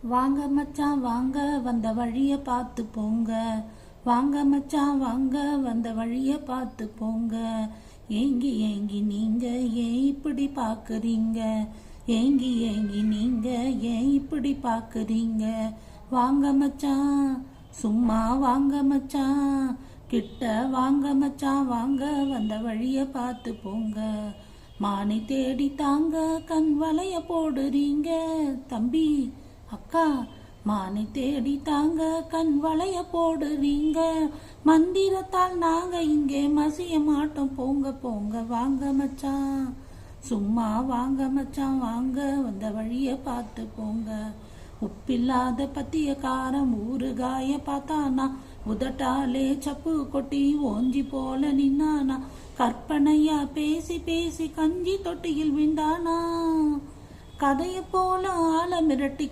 வாங்க மச்சான் வாங்க வந்த வழிய பார்த்து போங்க. வாங்க மச்சான் வாங்க வந்த வழிய பார்த்து போங்க. ஏங்கி ஏங்கி நீங்க ஏன் இப்படி பாக்குறீங்க? ஏங்கி ஏங்கி நீங்க ஏன் இப்படி பாக்குறீங்க? வாங்க மச்சான் சும்மா வாங்க மச்சான், கிட்ட வாங்க மச்சான் வாங்க வந்த வழிய பார்த்து போங்க. மானை தேடி தாங்க கண் வளைய போடுறீங்க. தம்பி அக்கா, மானை தேடி தாங்க கண் வளைய போடுறீங்க. மந்திரத்தால் நாங்க இங்கே மசிய மாட்டோம். போங்க போங்க வாங்க மச்சான், சும்மா வாங்க மச்சான் வாங்க வந்த வழிய பார்த்து போங்க. உப்பில்லாத பத்திய காரம் ஊறுகாய பார்த்தானா, உதட்டாலே சப்பு கொட்டி ஓஞ்சி போல நின்னானா. கற்பனையா பேசி பேசி கஞ்சி தொட்டியில் விண்டானா. கதைய போல ஆள மிரட்டி